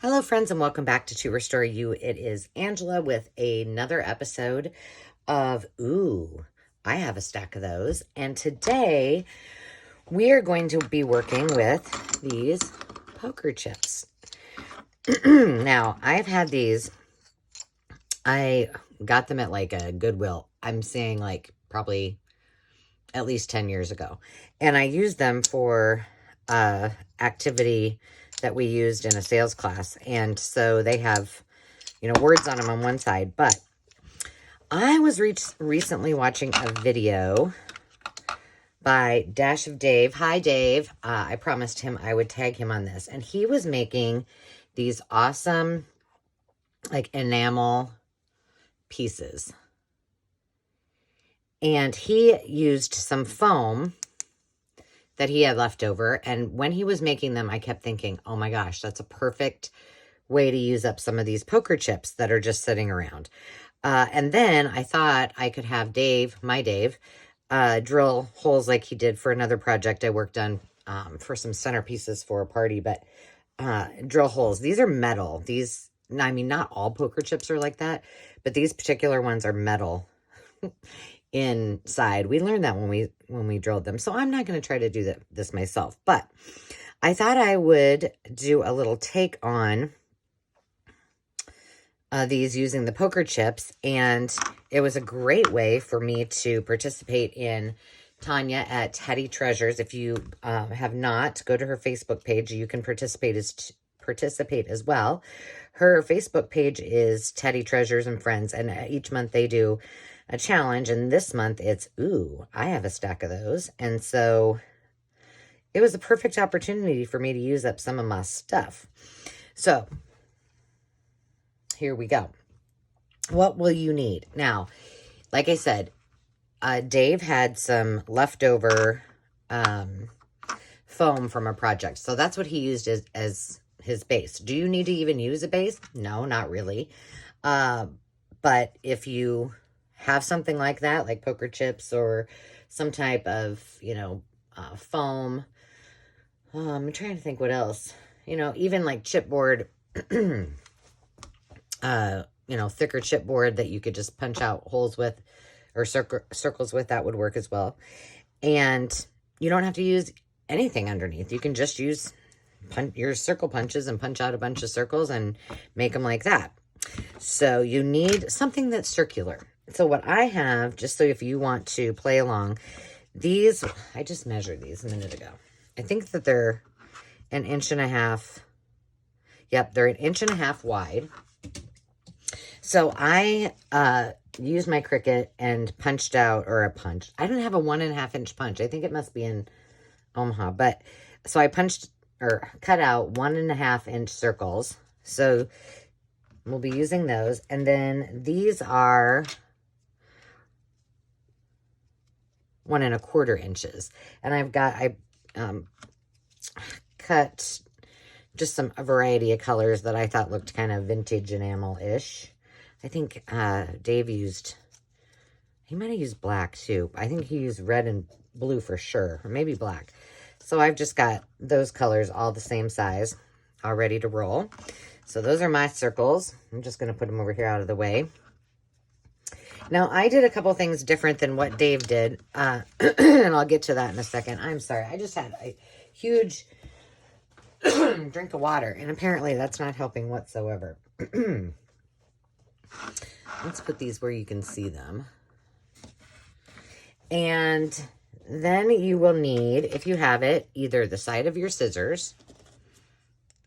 Hello, friends, and welcome back to Restore You. It is Angela with another episode of Ooh, I have a stack of those. And today we are going to be working with these poker chips. Now, I've had these. I got them at like a Goodwill. I'm saying like probably at least 10 years ago. And I used them for activity that we used in a sales class. And so they have, words on them on one side. But I was recently watching a video by Dash of Dave. Hi, Dave. I promised him I would tag him on this. And he was making these awesome, like, enamel pieces. And he used some foam that he had left over. And when he was making them, I kept thinking, oh my gosh, that's a perfect way to use up some of these poker chips that are just sitting around. And then I thought I could have my Dave, drill holes like he did for another project I worked on for some centerpieces for a party, but drill holes. These are metal. These, I mean, not all poker chips are like that, but these particular ones are metal inside. We learned that when we drilled them. So I'm not going to try to do this myself, but I thought I would do a little take on these using the poker chips, and it was a great way for me to participate in Tanya at Teddy Treasures. If you have not, go to her Facebook page. You can participate as well. Her Facebook page is Teddy Treasures and Friends, and each month they do a challenge, and this month it's, ooh, I have a stack of those. And so it was a perfect opportunity for me to use up some of my stuff. So here we go. What will you need? Now, like I said, Dave had some leftover foam from a project. So that's what he used as his base. Do you need to even use a base? No, not really. But if you have something like that, like poker chips or some type of, foam. I'm trying to think what else. Even like chipboard, thicker chipboard that you could just punch out holes with or circles with, that would work as well. And you don't have to use anything underneath. You can just use your circle punches and punch out a bunch of circles and make them like that. So you need something that's circular. So what I have, just so if you want to play along, these, I just measured these a minute ago. I think that they're 1.5 inches. Yep, they're 1.5 inches wide. So I used my Cricut and punched out, I don't have a 1.5 inch punch. I think it must be in Omaha. But so I cut out 1.5 inch circles. So we'll be using those. And then these are 1.25 inches. And I cut just a variety of colors that I thought looked kind of vintage enamel-ish. I think Dave he might have used black too. I think he used red and blue for sure, or maybe black. So I've just got those colors all the same size, all ready to roll. So those are my circles. I'm just going to put them over here out of the way. Now, I did a couple things different than what Dave did, and I'll get to that in a second. I'm sorry. I just had a huge drink of water, and apparently that's not helping whatsoever. Let's put these where you can see them. And then you will need, if you have it, either the side of your scissors,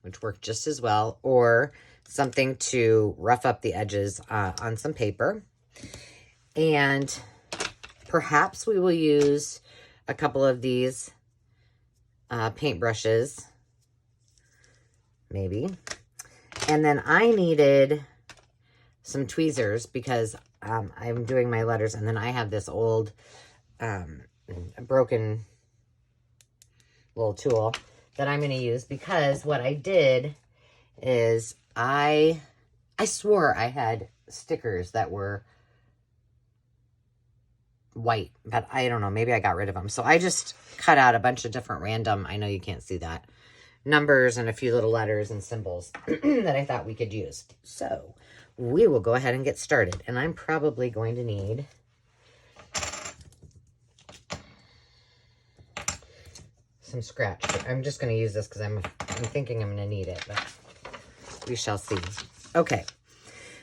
which work just as well, or something to rough up the edges on some paper. And perhaps we will use a couple of these paint brushes, maybe. And then I needed some tweezers because I'm doing my letters, and then I have this old broken little tool that I'm going to use, because what I did is I swore I had stickers that were white, but I don't know, maybe I got rid of them. So I just cut out a bunch of different random, I know you can't see that, numbers and a few little letters and symbols that I thought we could use. So we will go ahead and get started. And I'm probably going to need some scratch. I'm just going to use this because I'm thinking I'm going to need it, but we shall see. Okay.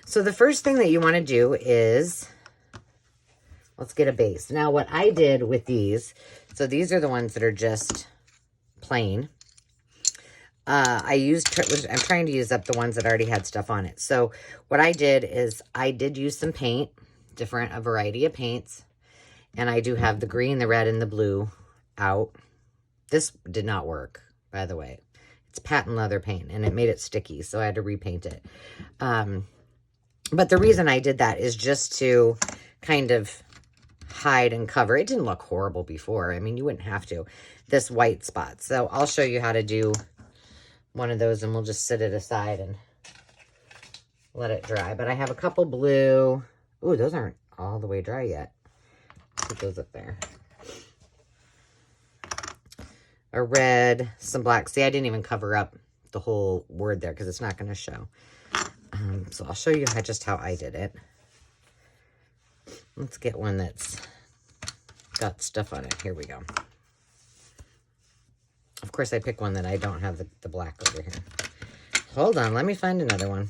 So the first thing that you want to do is, let's get a base. Now what I did with these, so these are the ones that are just plain. I'm trying to use up the ones that already had stuff on it. So what I did is I did use some paint, a variety of paints. And I do have the green, the red, and the blue out. This did not work, by the way. It's patent leather paint, and it made it sticky, so I had to repaint it. But the reason I did that is just to kind of hide and cover. It didn't look horrible before. I mean, you wouldn't have to. This white spot. So I'll show you how to do one of those, and we'll just sit it aside and let it dry. But I have a couple blue. Ooh, those aren't all the way dry yet. Put those up there. A red, some black. See, I didn't even cover up the whole word there because it's not going to show. So I'll show you just how I did it. Let's get one that's got stuff on it. Here we go. Of course, I pick one that I don't have the black over here. Hold on, let me find another one.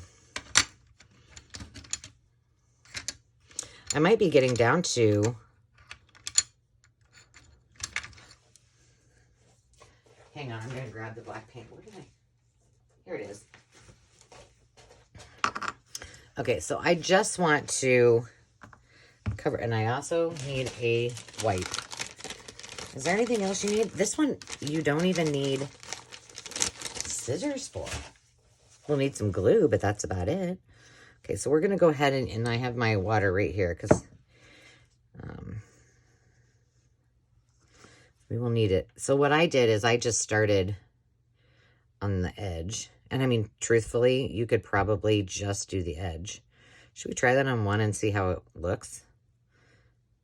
I might be getting down to... Hang on, I'm going to grab the black paint. Where did I... Here it is. Okay, so I just want to cover... And I also need a white. Is there anything else you need? This one, you don't even need scissors for. We'll need some glue, but that's about it. Okay, so we're going to go ahead and I have my water right here because we will need it. So what I did is I just started on the edge. And I mean, truthfully, you could probably just do the edge. Should we try that on one and see how it looks?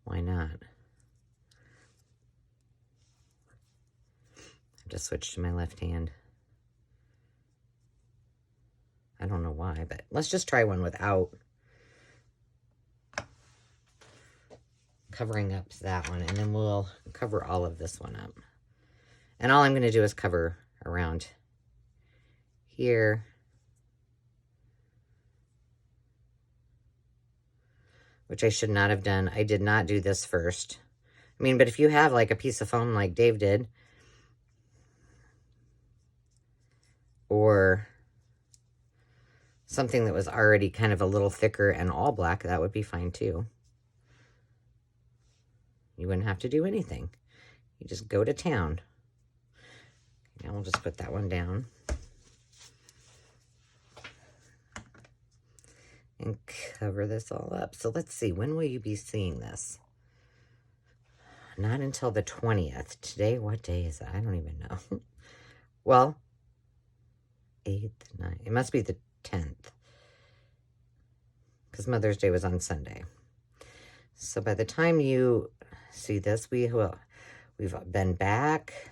Why not? I just switched to my left hand. I don't know why, but let's just try one without covering up that one, and then we'll cover all of this one up. And all I'm going to do is cover around here. Which I should not have done. I did not do this first. I mean, but if you have like a piece of foam like Dave did, or something that was already kind of a little thicker and all black, that would be fine too. You wouldn't have to do anything. You just go to town. Now we'll just put that one down. And cover this all up. So let's see, when will you be seeing this? Not until the 20th. Today, what day is it? I don't even know. Well, 8th, 9th. It must be the 10th. Because Mother's Day was on Sunday. So by the time you see this, we've been back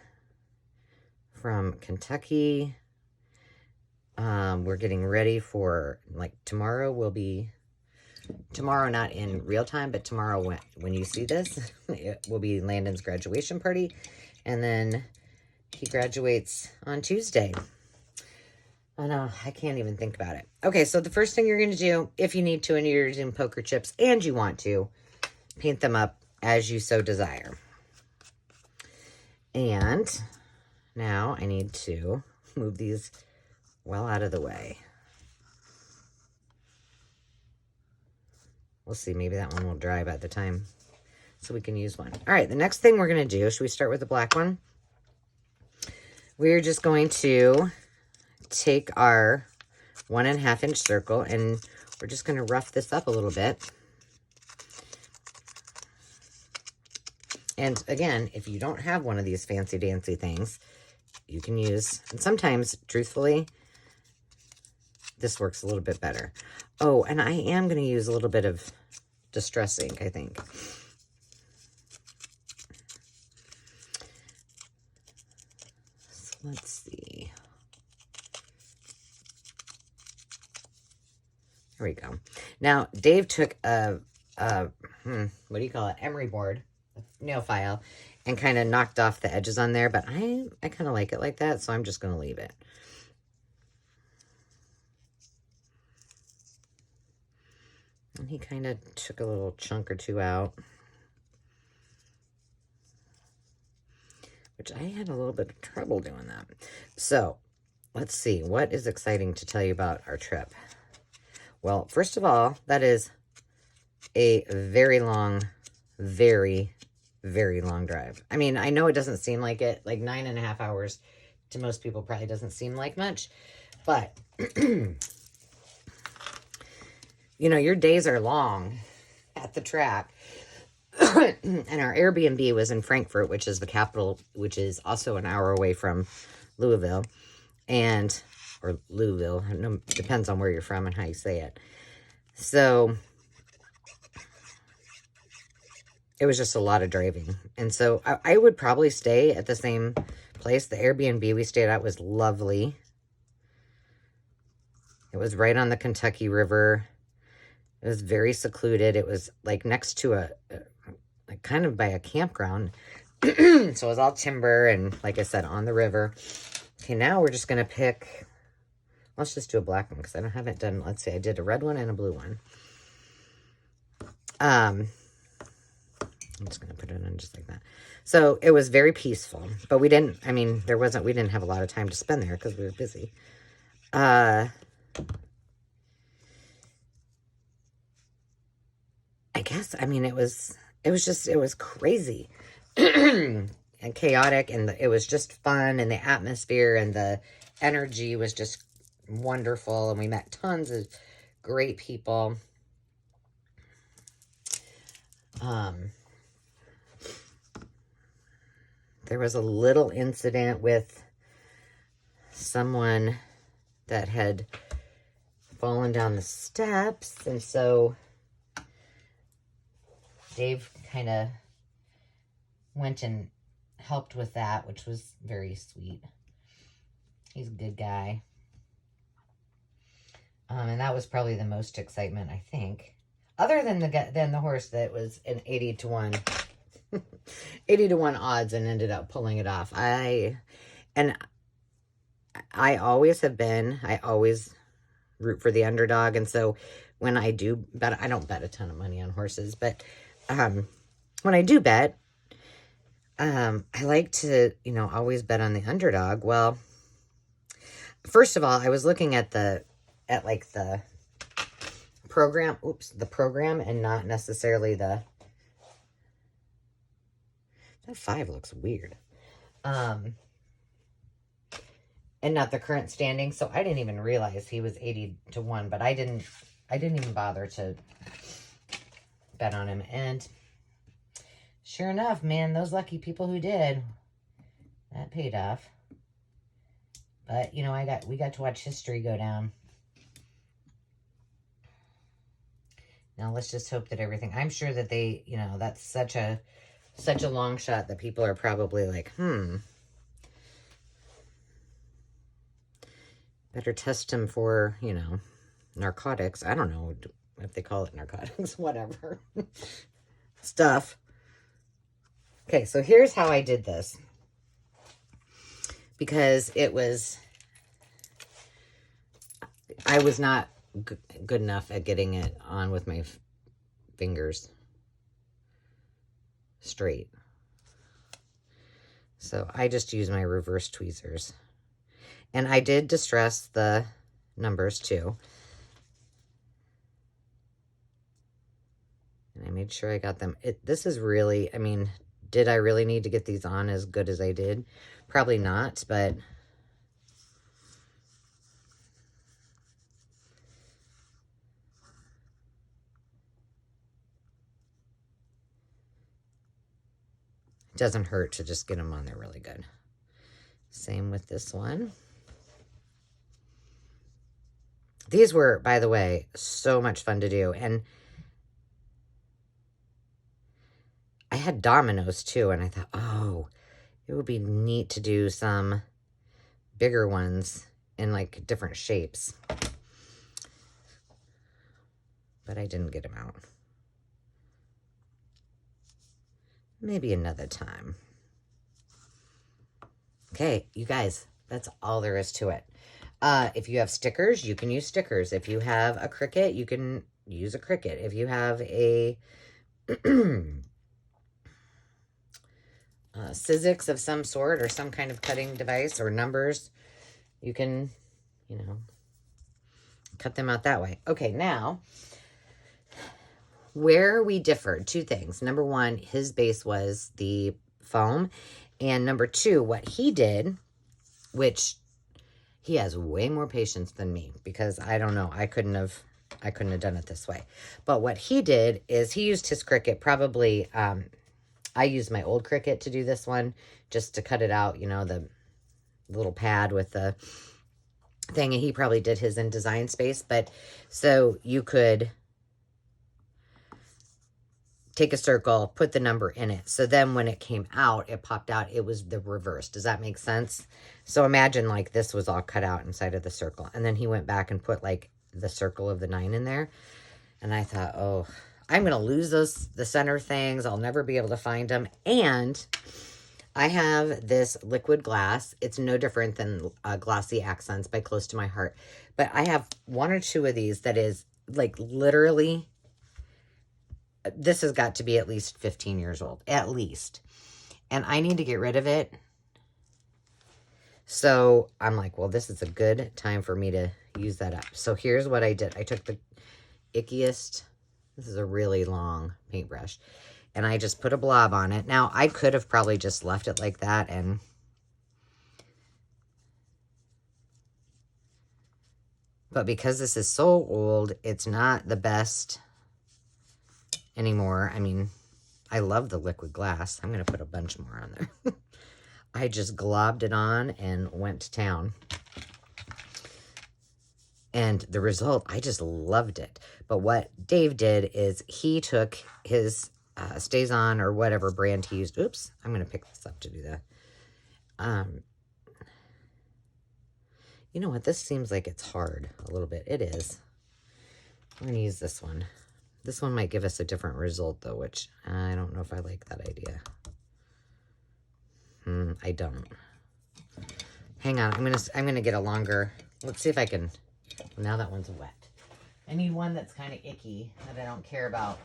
from Kentucky. We're getting ready for, like, tomorrow will be, tomorrow not in real time, but tomorrow when you see this, it will be Landon's graduation party. And then he graduates on Tuesday. Oh no, I can't even think about it. Okay, so the first thing you're going to do, if you need to, and you're using poker chips and you want to, paint them up as you so desire. And now I need to move these well out of the way. We'll see, maybe that one will dry by the time, so we can use one. All right, the next thing we're going to do, should we start with the black one? We're just going to take our 1.5 inch circle and we're just going to rough this up a little bit. And again, if you don't have one of these fancy dancy things, you can use, and sometimes, truthfully, this works a little bit better. Oh, and I am going to use a little bit of Distress ink, I think. So let's see. There we go. Now, Dave took what do you call it? Emery board, nail file, and kind of knocked off the edges on there, but I kind of like it like that, so I'm just going to leave it. And he kind of took a little chunk or two out, which I had a little bit of trouble doing that. So, let's see. What is exciting to tell you about our trip? Well, first of all, that is a very long, very, very long drive. I mean, I know it doesn't seem like it. Like 9.5 hours to most people probably doesn't seem like much. But, you know, your days are long at the track. And our Airbnb was in Frankfurt, which is the capital, which is also an hour away from Louisville. Or Louisville, depends on where you're from and how you say it. So it was just a lot of driving. And so I would probably stay at the same place. The Airbnb we stayed at was lovely. It was right on the Kentucky River. It was very secluded. It was like next to like kind of by a campground. So it was all timber and, like I said, on the river. Okay, now we're just going to pick, let's just do a black one because I haven't done, let's see, I did a red one and a blue one. I'm just going to put it in just like that. So it was very peaceful, but we didn't have a lot of time to spend there because we were busy. I guess, I mean, it was crazy and chaotic, and it was just fun, and the atmosphere and the energy was just wonderful, and we met tons of great people. There was a little incident with someone that had fallen down the steps, and so Dave kind of went and helped with that, which was very sweet. He's a good guy. And that was probably the most excitement, I think. Other than the horse that was an 80 to 1 80 to 1 odds and ended up pulling it off. I always have been, I always root for the underdog, and so when I do bet, I don't bet a ton of money on horses, but when I do bet, I like to, always bet on the underdog. Well, first of all, I was looking at the program, the program, and not necessarily that 5 looks weird. And not the current standing, so I didn't even realize he was 80 to 1, but I didn't even bother to bet on him. And sure enough, man, those lucky people who did, that paid off. But, we got to watch history go down. Now, let's just hope that everything, I'm sure that they, that's such a long shot that people are probably like, better test him for, narcotics. I don't know if they call it narcotics, whatever. Stuff. Okay, so here's how I did this. Because I was not good enough at getting it on with my fingers straight. So I just use my reverse tweezers. And I did distress the numbers too. And I made sure I got them. This is really, did I really need to get these on as good as I did? Probably not, but it doesn't hurt to just get them on there really good. Same with this one. These were, by the way, so much fun to do. And I had dominoes too, and I thought, oh, it would be neat to do some bigger ones in like different shapes. but I didn't get him out. Maybe another time. Okay, you guys, that's all there is to it. If you have stickers, you can use stickers. If you have a Cricut, you can use a Cricut. If you have a Sizzix of some sort or some kind of cutting device or numbers, you can, you know, cut them out that way. Okay, now, where we differed, two things. Number one, his base was the foam. And number two, what he did, which he has way more patience than me, because I don't know, I couldn't have done it this way. But what he did is he used his Cricut, probably, I used my old Cricut to do this one, just to cut it out, you know, the little pad with the thing, and he probably did his in Design Space. But so you could take a circle, put the number in it. So then when it came out, it popped out. It was the reverse. Does that make sense? So imagine like this was all cut out inside of the circle. And then he went back and put like the circle of the 9 in there. And I thought, oh, I'm going to lose the center things. I'll never be able to find them. And I have this liquid glass. It's no different than Glossy Accents by Close to My Heart. But I have 1 or 2 of these that is like literally, this has got to be at least 15 years old, at least. And I need to get rid of it. So I'm like, well, this is a good time for me to use that up. So here's what I did. I took the ickiest, this is a really long paintbrush, and I just put a blob on it. Now, I could have probably just left it like that, but because this is so old, it's not the best anymore. I mean, I love the liquid glass. I'm going to put a bunch more on there. I just globbed it on and went to town. And the result, I just loved it. But what Dave did is he took his Stays On or whatever brand he used. Oops, I'm going to pick this up to do that. You know what? This seems like it's hard a little bit. It is. I'm going to use this one. This one might give us a different result, though, which I don't know if I like that idea. I don't. Hang on. I'm gonna get a longer. Let's see if I can. Now that one's wet. I need one that's kind of icky that I don't care about.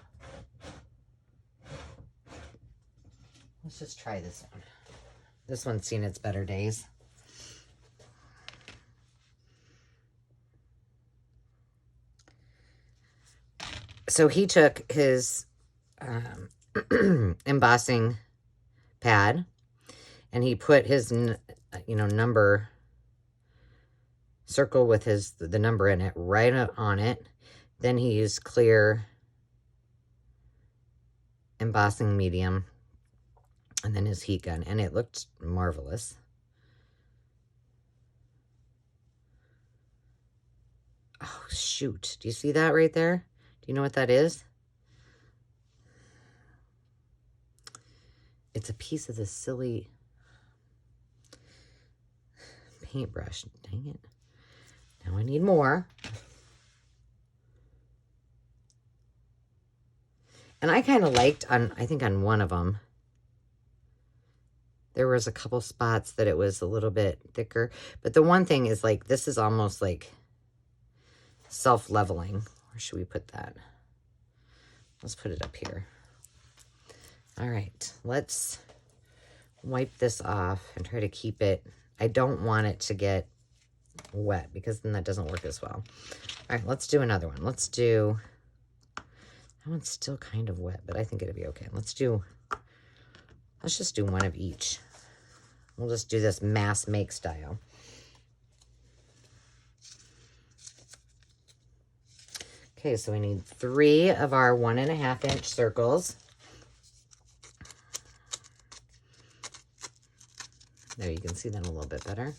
Let's just try this one. This one's seen its better days. So he took his embossing pad and he put his, number circle with the number in it right on it. Then he used clear embossing medium and then his heat gun, and it looked marvelous. Oh, shoot. Do you see that right there? Do you know what that is? It's a piece of this silly paintbrush. Dang it. Now I need more. And I kind of liked, I think on one of them, there was a couple spots that it was a little bit thicker. But the one thing is, like, this is almost like self-leveling. Where should we put that? Let's put it up here. All right, let's wipe this off and try to keep it. I don't want it to get wet because then that doesn't work as well. All right, let's do another one. Let's do, that one's still kind of wet, but I think it'll be okay. Let's just do one of each. We'll just do this mass make style. Okay, so we need 3 of our 1.5 inch circles. There, you can see them a little bit better.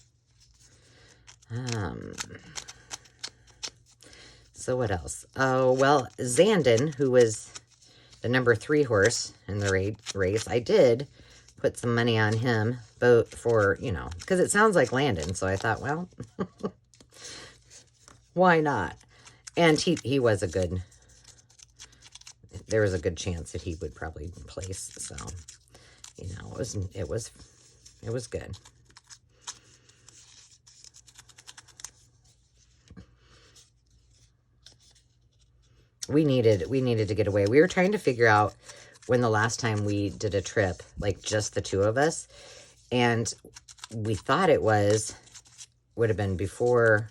So what else? Oh, well, Zandon, who was the number 3 horse in the race, I did put some money on him, both for, because it sounds like Landon. So I thought, well, why not? And he was a good there was a good chance that he would probably place. So, you know, it was good. We needed to get away. We were trying to figure out when the last time we did a trip, like just the two of us, and we thought it would have been before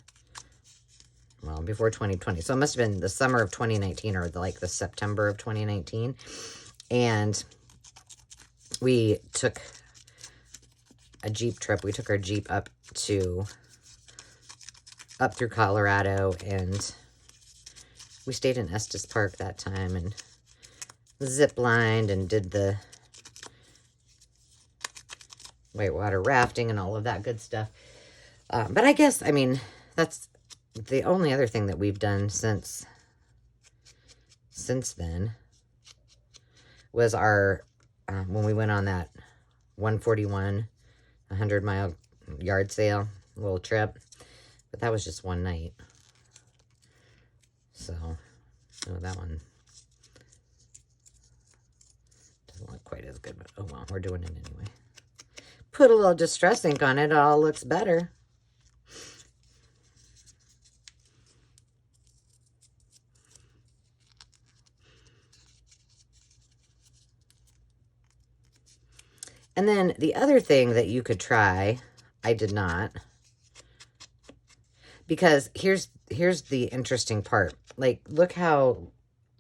2020. So it must have been the summer of 2019 or like the September of 2019. And we took a Jeep trip. We took our Jeep up through Colorado, and we stayed in Estes Park that time and zip lined and did the whitewater rafting and all of that good stuff. But I guess, I mean, that's the only other thing that we've done since then was our, when we went on that 141, 100-mile yard sale little trip. But that was just one night. So, oh, that one doesn't look quite as good, but oh well, we're doing it anyway. Put a little Distress ink on it, it all looks better. And then the other thing that you could try, I did not, because here's the interesting part. Like, look how,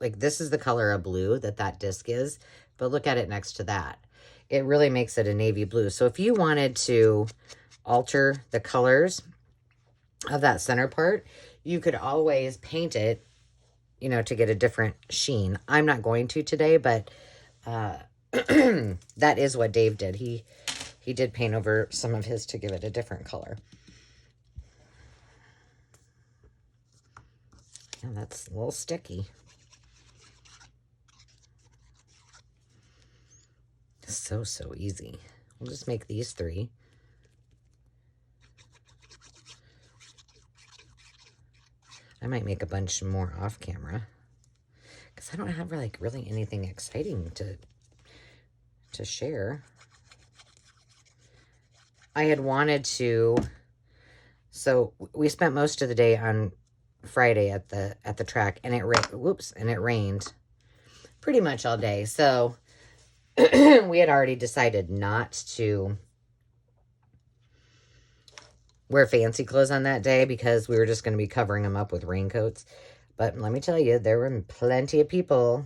like, this is the color of blue that disc is, but look at it next to that. It really makes it a navy blue. So if you wanted to alter the colors of that center part, you could always paint it, you know, to get a different sheen. I'm not going to today, but that is what Dave did. He did paint over some of his to give it a different color. Yeah, that's a little sticky. So easy. We'll just make these 3. I might make a bunch more off camera because I don't have like really anything exciting to share. I had wanted to, so we spent most of the day on Friday at the track, and it rained pretty much all day. So we had already decided not to wear fancy clothes on that day because we were just going to be covering them up with raincoats. But let me tell you, there were plenty of people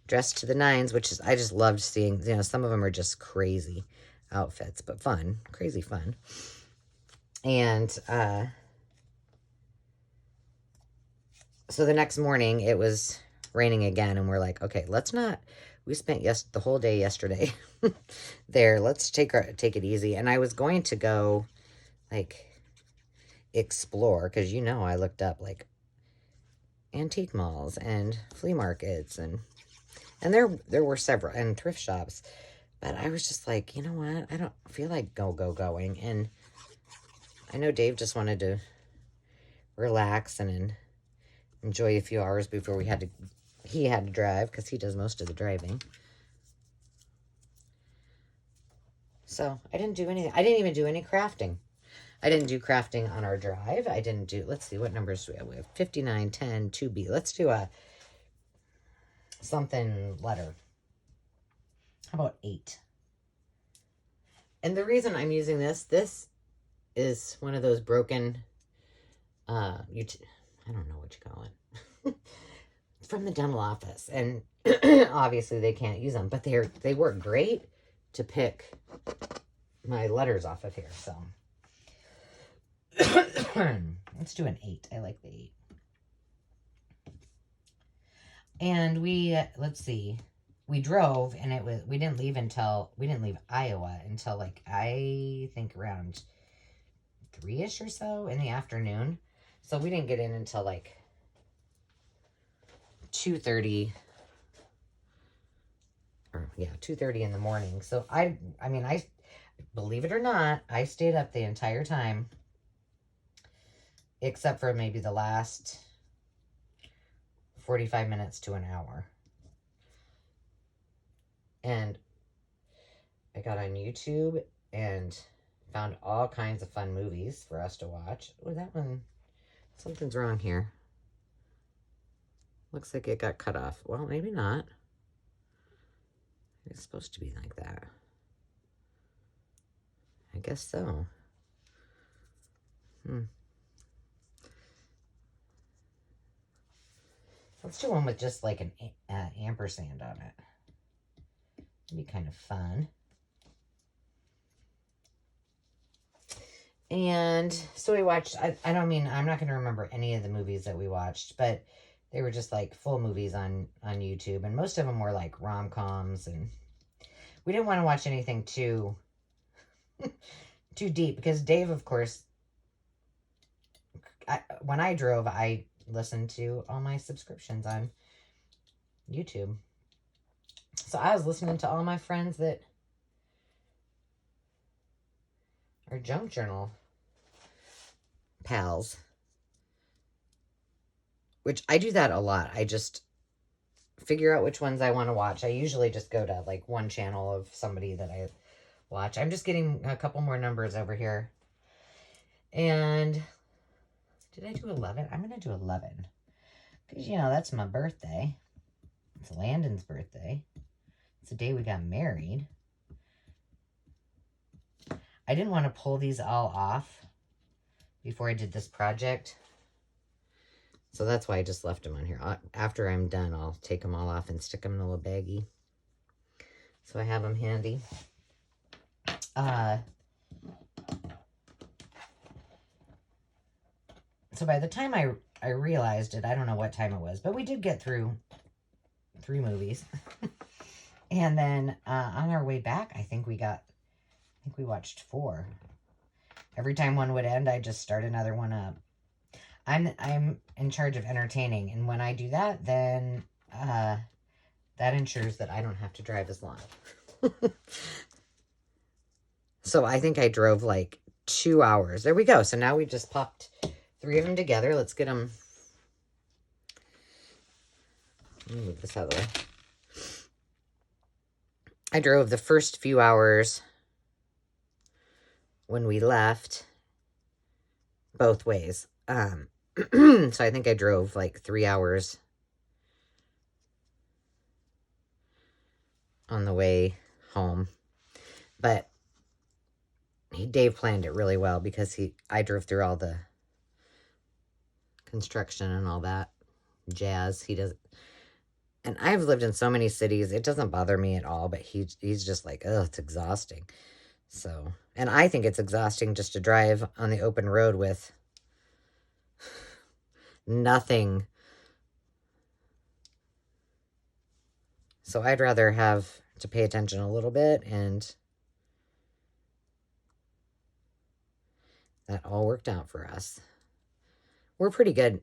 dressed to the nines, which is, I just loved seeing. You know, some of them are just crazy outfits, but fun, crazy fun. And so the next morning it was raining again, and we're like, okay, let's not. We spent the whole day yesterday there. Let's take it easy. And I was going to go like explore, because you know I looked up like antique malls and flea markets, and there were several, and thrift shops. But I was just like, you know what? I don't feel like going. And I know Dave just wanted to relax and enjoy a few hours before he had to drive, because he does most of the driving. So I didn't do anything. I didn't even do any crafting. I didn't do crafting on our drive. I didn't do, let's see, what numbers do we have? We have 59, 10, 2B. Let's do a something letter. How about 8? And the reason I'm using this is one of those broken, I don't know what you call it, from the dental office. And obviously they can't use them, but they work great to pick my letters off of here. So let's do an 8. I like the 8. And let's see, we drove, and we didn't leave Iowa until like, I think around 3-ish or so in the afternoon. So we didn't get in until like 2:30, or yeah, 2:30 in the morning. So I mean, believe it or not, I stayed up the entire time, except for maybe the last 45 minutes to an hour. And I got on YouTube and found all kinds of fun movies for us to watch. Oh, that one, something's wrong here. Looks like it got cut off. Well, maybe not. It's supposed to be like that. I guess so. Let's do one with just like an ampersand on it. It'd be kind of fun. And so we watched, I don't mean, I'm not going to remember any of the movies that we watched, but they were just like full movies on YouTube. And most of them were like rom-coms. And we didn't want to watch anything too deep because Dave, of course, when I drove, I listened to all my subscriptions on YouTube. So I was listening to all my friends that are junk journal pals, which I do that a lot. I just figure out which ones I want to watch. I usually just go to like one channel of somebody that I watch. I'm just getting a couple more numbers over here. And did I do 11? I'm going to do 11. Because, you know, that's my birthday. It's Landon's birthday. It's the day we got married. I didn't want to pull these all off before I did this project. So that's why I just left them on here. After I'm done, I'll take them all off and stick them in a little baggie. So I have them handy. So by the time I realized it, I don't know what time it was, but we did get through 3 movies. And then on our way back, I think we watched 4. Every time one would end, I just start another one up. I'm in charge of entertaining, and when I do that, then that ensures that I don't have to drive as long. So I think I drove like 2 hours. There we go. So now we just popped 3 of them together. Let's get them. Let me move this out of the way. I drove the first few hours when we left both ways. So I think I drove like 3 hours on the way home. But Dave planned it really well because I drove through all the construction and all that jazz. He does, and I've lived in so many cities, it doesn't bother me at all, but he's just like, oh, it's exhausting. So, and I think it's exhausting just to drive on the open road with nothing. So I'd rather have to pay attention a little bit, and that all worked out for us. We're pretty good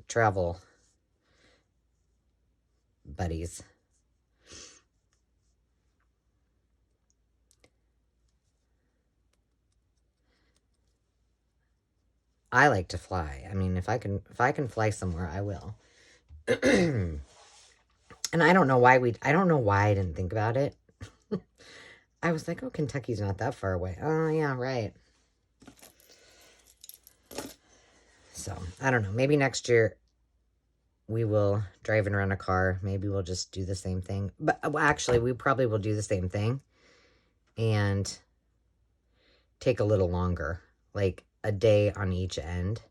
travel buddies. I like to fly. I mean, if I can fly somewhere, I will. And I don't know why I didn't think about it. I was like, oh, Kentucky's not that far away. Oh, yeah, right. So, I don't know. Maybe next year we will drive and rent a car. Maybe we'll just do the same thing. But well, actually, we probably will do the same thing and take a little longer, like a day on each end,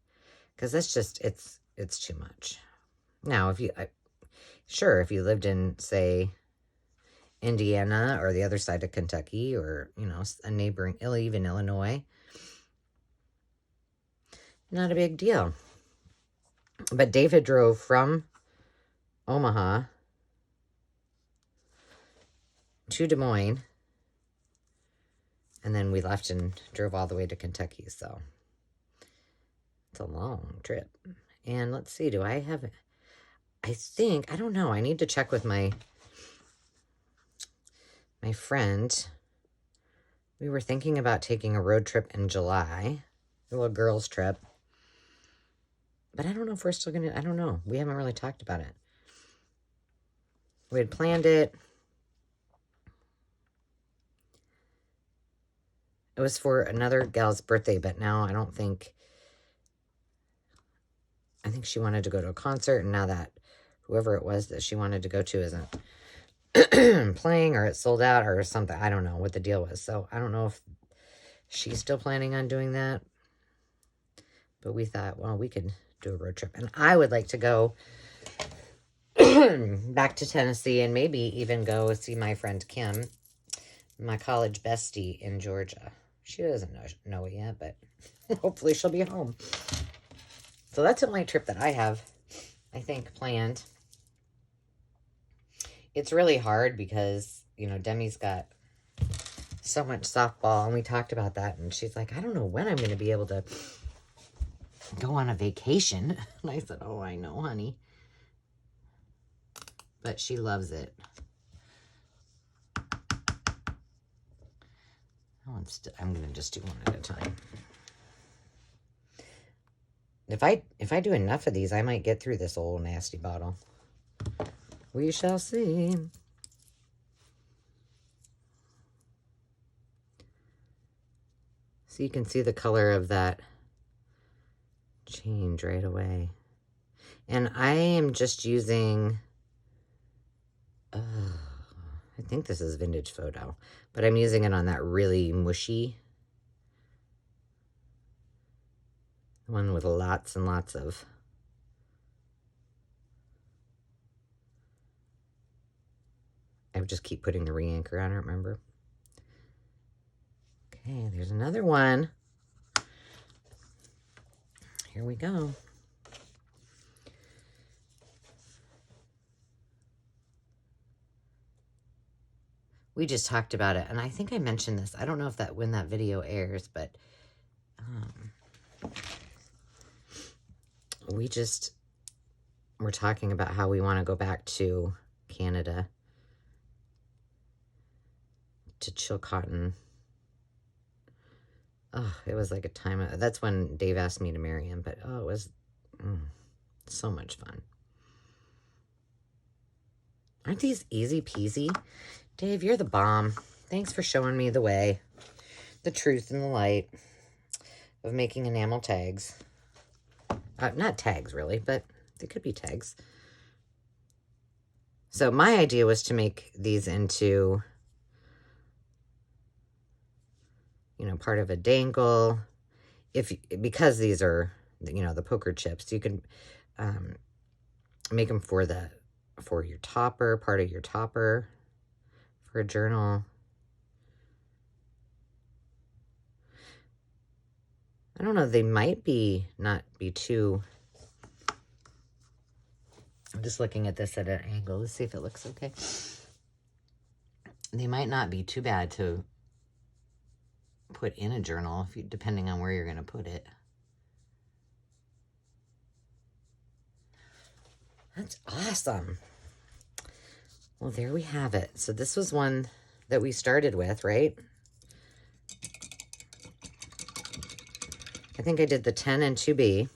because that's just, it's too much. Now, if you lived in, say, Indiana or the other side of Kentucky, or, you know, a neighboring, even Illinois, not a big deal. But David drove from Omaha to Des Moines, and then we left and drove all the way to Kentucky. So it's a long trip. And let's see, do I have, I don't know. I need to check with my friend. We were thinking about taking a road trip in July, a little girls trip. But I don't know if we're still I don't know. We haven't really talked about it. We had planned it. was for another gal's birthday, but now I think she wanted to go to a concert, and now that whoever it was that she wanted to go to isn't playing, or it's sold out or something. I don't know what the deal was. So I don't know if she's still planning on doing that. But we thought, well, we could do a road trip. And I would like to go back to Tennessee and maybe even go see my friend Kim, my college bestie in Georgia. She doesn't know it yet, but hopefully she'll be home. So that's the only trip that I have, I think, planned. It's really hard because, you know, Demi's got so much softball, and we talked about that, and she's like, I don't know when I'm going to be able to go on a vacation. And I said, oh, I know, honey. But she loves it. I'm going to just do one at a time. If I do enough of these, I might get through this old nasty bottle. We shall see. So you can see the color of that change right away. And I am just using, I think this is Vintage Photo, but I'm using it on that really mushy one with lots and lots of I would just keep putting the re-anchor on it, remember? Okay, there's another one. Here we go. We just talked about it, and I think I mentioned this. I don't know if that when that video airs, but we're talking about how we want to go back to Canada to Chilcotton. Oh, it was like a time. That's when Dave asked me to marry him, but oh, it was so much fun. Aren't these easy peasy? Dave, you're the bomb. Thanks for showing me the way, the truth and the light of making enamel tags. Not tags, really, but they could be tags. So my idea was to make these into, you know, part of a dangle. Because these are, you know, the poker chips, you can make them for your topper, part of your topper, for a journal. I don't know, they might not be too, I'm just looking at this at an angle. Let's see if it looks okay. They might not be too bad to put in a journal, depending on where you're going to put it. That's awesome. Well, there we have it. So this was one that we started with, right? I think I did the 10 and 2B.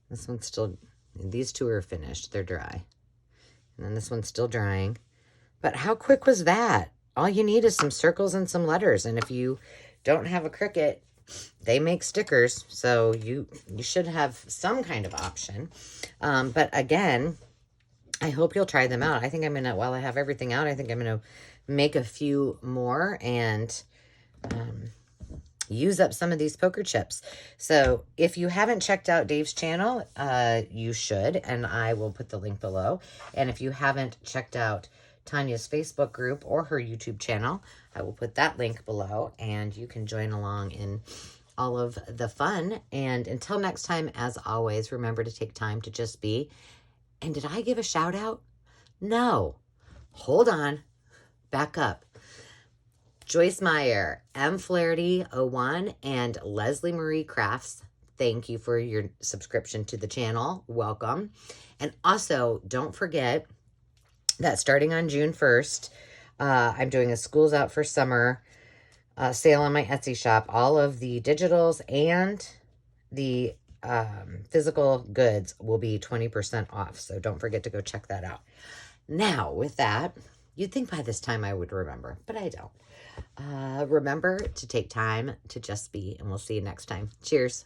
This one's still, these two are finished. They're dry. And then this one's still drying. But how quick was that? All you need is some circles and some letters. And if you don't have a Cricut, they make stickers. So you should have some kind of option. But again, I hope you'll try them out. I think I'm going to, while I have everything out, I think I'm going to make a few more and use up some of these poker chips. So if you haven't checked out Dave's channel, you should, and I will put the link below. And if you haven't checked out Tanya's Facebook group or her YouTube channel, I will put that link below, and you can join along in all of the fun. And until next time, as always, remember to take time to just be. And did I give a shout out? No. Hold on. Back up. Joyce Meyer, M. Flaherty 01, and Leslie Marie Crafts. Thank you for your subscription to the channel. Welcome. And also, don't forget that starting on June 1st, I'm doing a Schools Out for Summer sale on my Etsy shop. All of the digitals and the physical goods will be 20% off. So don't forget to go check that out. Now, with that, You'd think by this time I would remember, but I don't. Remember to take time to just be, and we'll see you next time. Cheers.